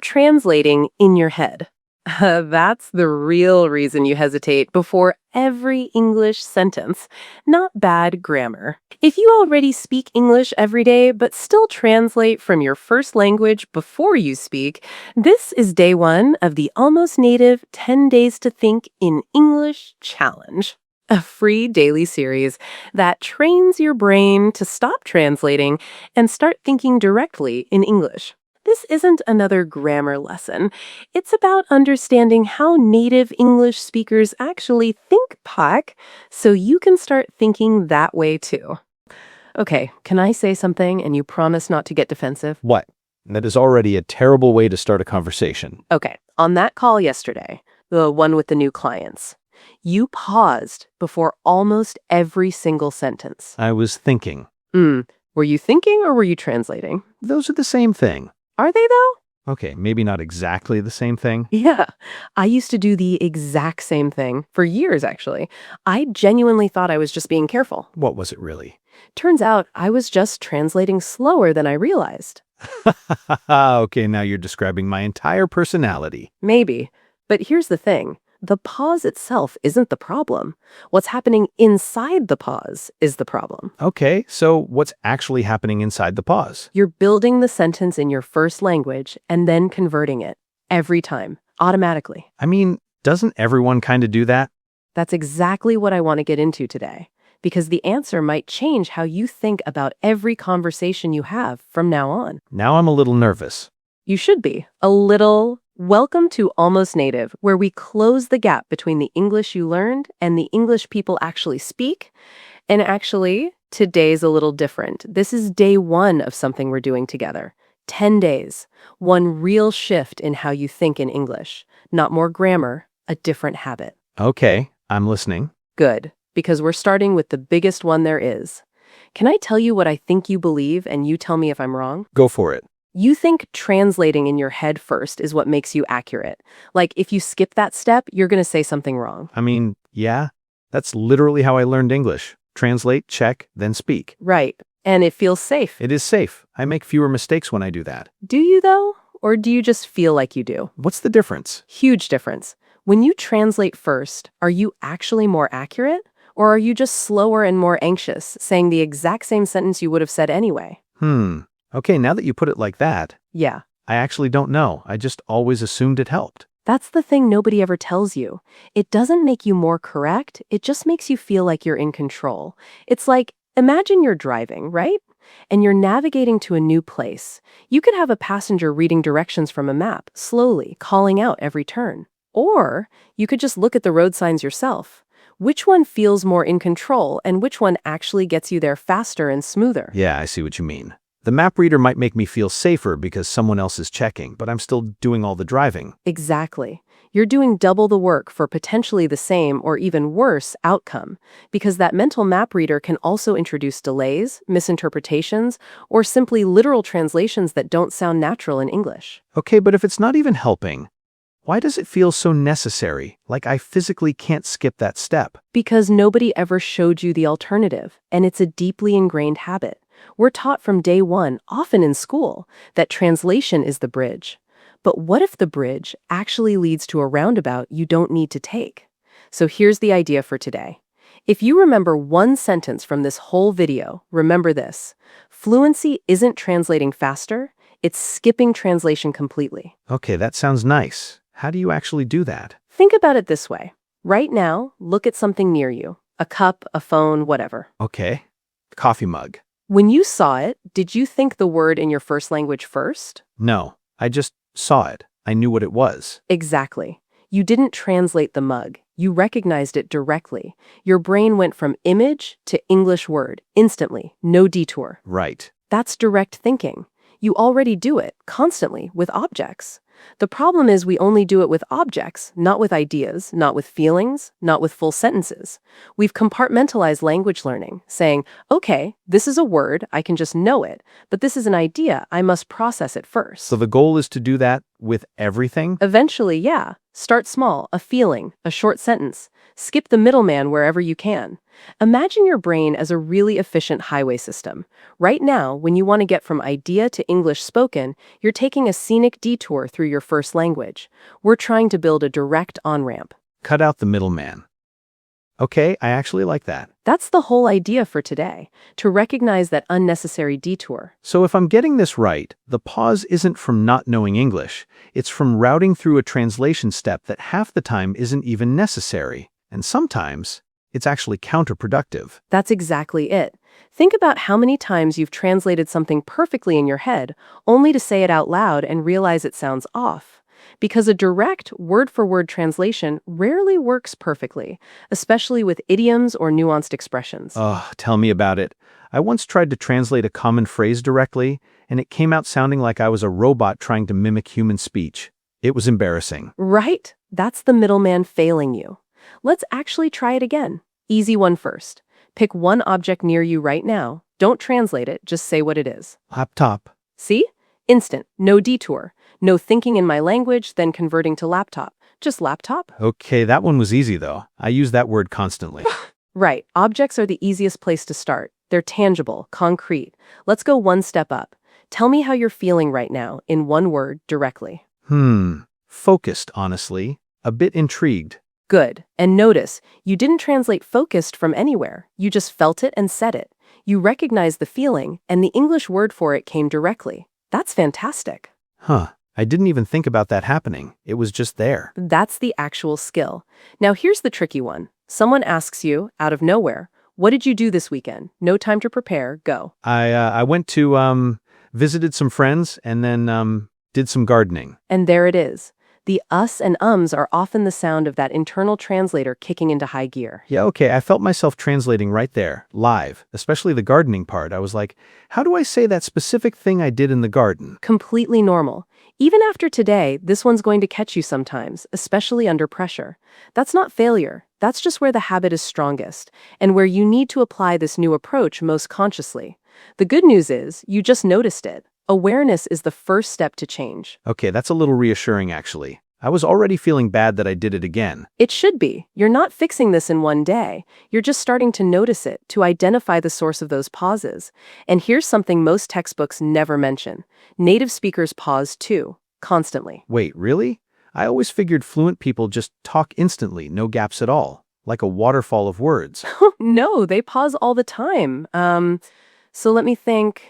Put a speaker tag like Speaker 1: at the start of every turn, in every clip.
Speaker 1: translating in your head. That's the real reason you hesitate before every English sentence, not bad grammar. If you already speak English every day but still translate from your first language before you speak, this is day one of the Almost Native 10 Days to Think in English Challenge. A free daily series that trains your brain to stop translating and start thinking directly in English. This isn't another grammar lesson. It's about understanding how native English speakers actually think, Pak, so you can start thinking that way too. Okay, can I say something and you promise not to get defensive?
Speaker 2: What? That is already a terrible way to start a conversation.
Speaker 1: Okay, on that call yesterday, the one with the new clients, you paused before almost every single sentence.
Speaker 2: I was thinking.
Speaker 1: Were you thinking or were you translating?
Speaker 2: Those are the same thing.
Speaker 1: Are they though?
Speaker 2: Okay, maybe not exactly the same thing.
Speaker 1: Yeah, I used to do the exact same thing for years, actually. I genuinely thought I was just being careful.
Speaker 2: What was it really?
Speaker 1: Turns out I was just translating slower than I realized.
Speaker 2: Okay, now you're describing my entire personality.
Speaker 1: Maybe. But here's the thing. The pause itself isn't the problem. What's happening inside the pause is the problem.
Speaker 2: Okay, so what's actually happening inside the pause?
Speaker 1: You're building the sentence in your first language and then converting it every time, automatically.
Speaker 2: I mean, doesn't everyone kind of do that?
Speaker 1: That's exactly what I want to get into today, because the answer might change how you think about every conversation you have from now on.
Speaker 2: Now I'm a little nervous.
Speaker 1: You should be. A little. Welcome to Almost Native, where we close the gap between the English you learned and the English people actually speak. And actually, today's a little different. This is day one of something we're doing together. 10 days. One real shift in how you think in English. Not more grammar, a different habit.
Speaker 2: Okay, I'm listening.
Speaker 1: Good, because we're starting with the biggest one there is. Can I tell you what I think you believe and you tell me if I'm wrong?
Speaker 2: Go for it.
Speaker 1: You think translating in your head first is what makes you accurate. Like, if you skip that step, you're going to say something wrong.
Speaker 2: I mean, yeah, that's literally how I learned English. Translate, check, then speak.
Speaker 1: Right. And it feels safe.
Speaker 2: It is safe. I make fewer mistakes when I do that.
Speaker 1: Do you, though? Or do you just feel like you do?
Speaker 2: What's the difference?
Speaker 1: Huge difference. When you translate first, are you actually more accurate? Or are you just slower and more anxious, saying the exact same sentence you would have said anyway?
Speaker 2: Okay, now that you put it like that,
Speaker 1: Yeah.
Speaker 2: I actually don't know. I just always assumed it helped.
Speaker 1: That's the thing nobody ever tells you. It doesn't make you more correct, it just makes you feel like you're in control. It's like, imagine you're driving, right? And you're navigating to a new place. You could have a passenger reading directions from a map, slowly, calling out every turn. Or you could just look at the road signs yourself. Which one feels more in control and which one actually gets you there faster and smoother?
Speaker 2: Yeah, I see what you mean. The map reader might make me feel safer because someone else is checking, but I'm still doing all the driving.
Speaker 1: Exactly. You're doing double the work for potentially the same or even worse outcome, because that mental map reader can also introduce delays, misinterpretations, or simply literal translations that don't sound natural in English.
Speaker 2: Okay, but if it's not even helping, why does it feel so necessary, like I physically can't skip that step?
Speaker 1: Because nobody ever showed you the alternative, and it's a deeply ingrained habit. We're taught from day one, often in school, that translation is the bridge. But what if the bridge actually leads to a roundabout you don't need to take? So here's the idea for today. If you remember one sentence from this whole video, remember this. Fluency isn't translating faster, it's skipping translation completely.
Speaker 2: Okay, that sounds nice. How do you actually do that?
Speaker 1: Think about it this way. Right now, look at something near you. A cup, a phone, whatever.
Speaker 2: Okay, coffee mug.
Speaker 1: When you saw it, did you think the word in your first language first?
Speaker 2: No, I just saw it. I knew what it was.
Speaker 1: Exactly. You didn't translate the mug. You recognized it directly. Your brain went from image to English word, instantly, no detour.
Speaker 2: Right.
Speaker 1: That's direct thinking. You already do it, constantly, with objects. The problem is we only do it with objects, not with ideas, not with feelings, not with full sentences. We've compartmentalized language learning, saying, okay, this is a word, I can just know it, but this is an idea, I must process it first.
Speaker 2: So the goal is to do that with everything?
Speaker 1: Eventually, yeah. Start small, a feeling, a short sentence. Skip the middleman wherever you can. Imagine your brain as a really efficient highway system. Right now, when you want to get from idea to English spoken, you're taking a scenic detour through your first language. We're trying to build a direct on-ramp.
Speaker 2: Cut out the middleman. Okay, I actually like that.
Speaker 1: That's the whole idea for today, to recognize that unnecessary detour.
Speaker 2: So if I'm getting this right, the pause isn't from not knowing English. It's from routing through a translation step that half the time isn't even necessary. And sometimes, it's actually counterproductive.
Speaker 1: That's exactly it. Think about how many times you've translated something perfectly in your head, only to say it out loud and realize it sounds off. Because a direct, word-for-word translation rarely works perfectly, especially with idioms or nuanced expressions.
Speaker 2: Oh, tell me about it. I once tried to translate a common phrase directly, and it came out sounding like I was a robot trying to mimic human speech. It was embarrassing.
Speaker 1: Right? That's the middleman failing you. Let's actually try it again. Easy one first. Pick one object near you right now. Don't translate it, just say what it is.
Speaker 2: Laptop.
Speaker 1: See? Instant, no detour. No thinking in my language, then converting to laptop. Just laptop?
Speaker 2: Okay, that one was easy though. I use that word constantly.
Speaker 1: Right, objects are the easiest place to start. They're tangible, concrete. Let's go one step up. Tell me how you're feeling right now, in one word, directly.
Speaker 2: Focused, honestly. A bit intrigued.
Speaker 1: Good. And notice, you didn't translate focused from anywhere. You just felt it and said it. You recognized the feeling, and the English word for it came directly. That's fantastic.
Speaker 2: I didn't even think about that happening. It was just there.
Speaker 1: That's the actual skill. Now here's the tricky one. Someone asks you, out of nowhere, what did you do this weekend? No time to prepare, go.
Speaker 2: I went to, visited some friends and then, did some gardening.
Speaker 1: And there it is. The us and ums are often the sound of that internal translator kicking into high gear.
Speaker 2: Yeah, okay, I felt myself translating right there, live, especially the gardening part. I was like, how do I say that specific thing I did in the garden?
Speaker 1: Completely normal. Even after today, this one's going to catch you sometimes, especially under pressure. That's not failure. That's just where the habit is strongest, and where you need to apply this new approach most consciously. The good news is, you just noticed it. Awareness is the first step to change.
Speaker 2: Okay, that's a little reassuring, actually. I was already feeling bad that I did it again.
Speaker 1: It should be. You're not fixing this in one day. You're just starting to notice it, to identify the source of those pauses. And here's something most textbooks never mention. Native speakers pause too, constantly.
Speaker 2: Wait, really? I always figured fluent people just talk instantly, no gaps at all, like a waterfall of words.
Speaker 1: No, they pause all the time. So let me think.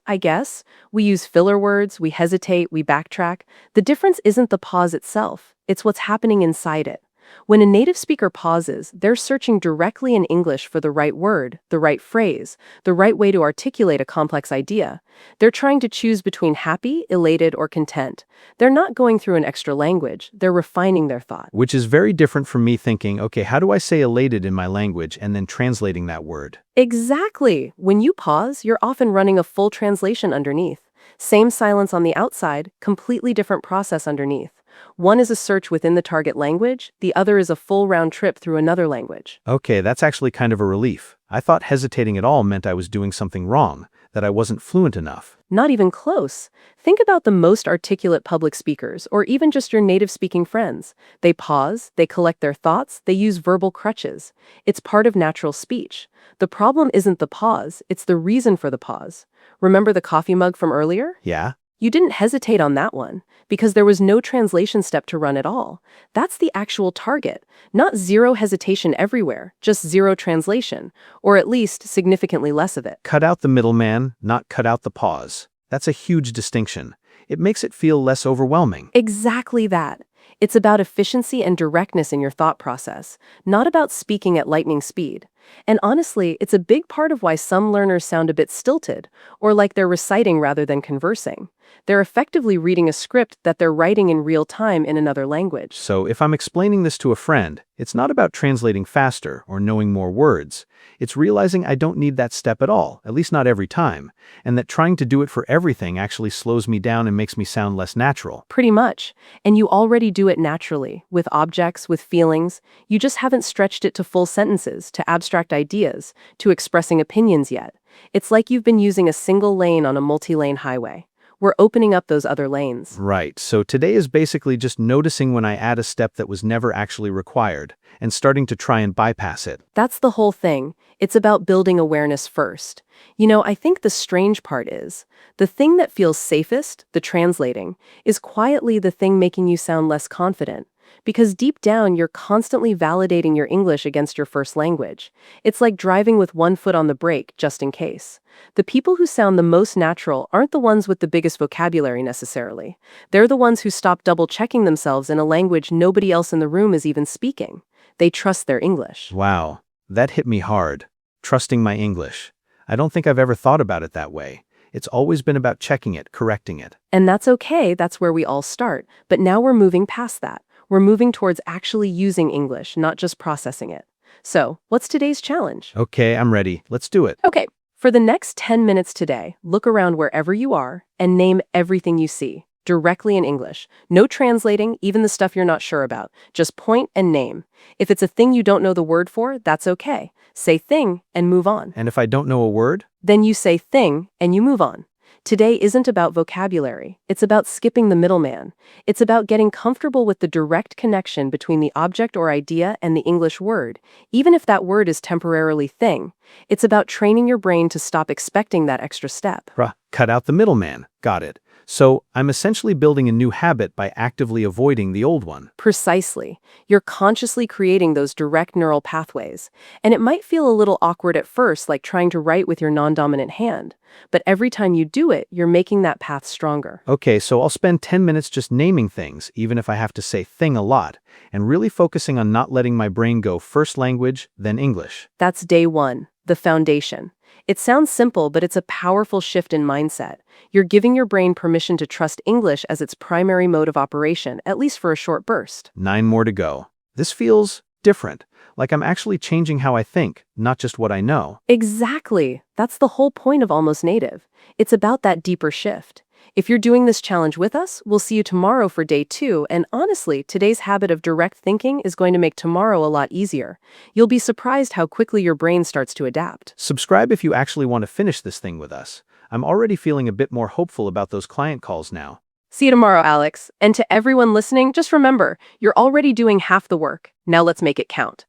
Speaker 1: I guess. We use filler words, we hesitate, we backtrack. The difference isn't the pause itself, it's what's happening inside it. When a native speaker pauses, they're searching directly in English for the right word, the right phrase, the right way to articulate a complex idea. They're trying to choose between happy, elated, or content. They're not going through an extra language, they're refining their thought.
Speaker 2: Which is very different from me thinking, okay, how do I say elated in my language and then translating that word?
Speaker 1: Exactly. When you pause, you're often running a full translation underneath. Same silence on the outside, completely different process underneath. One is a search within the target language, the other is a full round trip through another language.
Speaker 2: Okay, that's actually kind of a relief. I thought hesitating at all meant I was doing something wrong, that I wasn't fluent enough.
Speaker 1: Not even close. Think about the most articulate public speakers, or even just your native-speaking friends. They pause, they collect their thoughts, they use verbal crutches. It's part of natural speech. The problem isn't the pause, it's the reason for the pause. Remember the coffee mug from earlier?
Speaker 2: Yeah?
Speaker 1: You didn't hesitate on that one, because there was no translation step to run at all. That's the actual target, not zero hesitation everywhere, just zero translation, or at least significantly less of it.
Speaker 2: Cut out the middleman, not cut out the pause. That's a huge distinction. It makes it feel less overwhelming.
Speaker 1: Exactly that. It's about efficiency and directness in your thought process, not about speaking at lightning speed. And honestly, it's a big part of why some learners sound a bit stilted, or like they're reciting rather than conversing. They're effectively reading a script that they're writing in real time in another language.
Speaker 2: So if I'm explaining this to a friend, it's not about translating faster or knowing more words. It's realizing I don't need that step at all, at least not every time, and that trying to do it for everything actually slows me down and makes me sound less natural.
Speaker 1: Pretty much. And you already do it naturally, with objects, with feelings. You just haven't stretched it to full sentences, to abstract ideas, to expressing opinions yet. It's like you've been using a single lane on a multi-lane highway. We're opening up those other lanes.
Speaker 2: Right, so today is basically just noticing when I add a step that was never actually required, and starting to try and bypass it.
Speaker 1: That's the whole thing. It's about building awareness first. I think the strange part is, the thing that feels safest, the translating, is quietly the thing making you sound less confident. Because deep down, you're constantly validating your English against your first language. It's like driving with one foot on the brake, just in case. The people who sound the most natural aren't the ones with the biggest vocabulary necessarily. They're the ones who stop double-checking themselves in a language nobody else in the room is even speaking. They trust their English.
Speaker 2: Wow, that hit me hard. Trusting my English. I don't think I've ever thought about it that way. It's always been about checking it, correcting it.
Speaker 1: And that's okay, that's where we all start. But now we're moving past that. We're moving towards actually using English, not just processing it. So, what's today's challenge?
Speaker 2: Okay, I'm ready. Let's do it.
Speaker 1: Okay, for the next 10 minutes today, look around wherever you are and name everything you see, directly in English. No translating, even the stuff you're not sure about. Just point and name. If it's a thing you don't know the word for, that's okay. Say thing and move on.
Speaker 2: And if I don't know a word?
Speaker 1: Then you say thing and you move on. Today isn't about vocabulary. It's about skipping the middleman. It's about getting comfortable with the direct connection between the object or idea and the English word, even if that word is temporarily thing. It's about training your brain to stop expecting that extra step.
Speaker 2: Cut out the middleman. Got it. So, I'm essentially building a new habit by actively avoiding the old one.
Speaker 1: Precisely. You're consciously creating those direct neural pathways. And it might feel a little awkward at first, like trying to write with your non-dominant hand. But every time you do it, you're making that path stronger.
Speaker 2: Okay, so I'll spend 10 minutes just naming things, even if I have to say thing a lot, and really focusing on not letting my brain go first language, then English.
Speaker 1: That's day one, the foundation. It sounds simple, but it's a powerful shift in mindset. You're giving your brain permission to trust English as its primary mode of operation, at least for a short burst.
Speaker 2: 9 more to go. This feels different, like I'm actually changing how I think, not just what I know.
Speaker 1: Exactly. That's the whole point of Almost Native. It's about that deeper shift. If you're doing this challenge with us, we'll see you tomorrow for day 2, and honestly, today's habit of direct thinking is going to make tomorrow a lot easier. You'll be surprised how quickly your brain starts to adapt.
Speaker 2: Subscribe if you actually want to finish this thing with us. I'm already feeling a bit more hopeful about those client calls now.
Speaker 1: See you tomorrow, Alex. And to everyone listening, just remember, you're already doing half the work. Now let's make it count.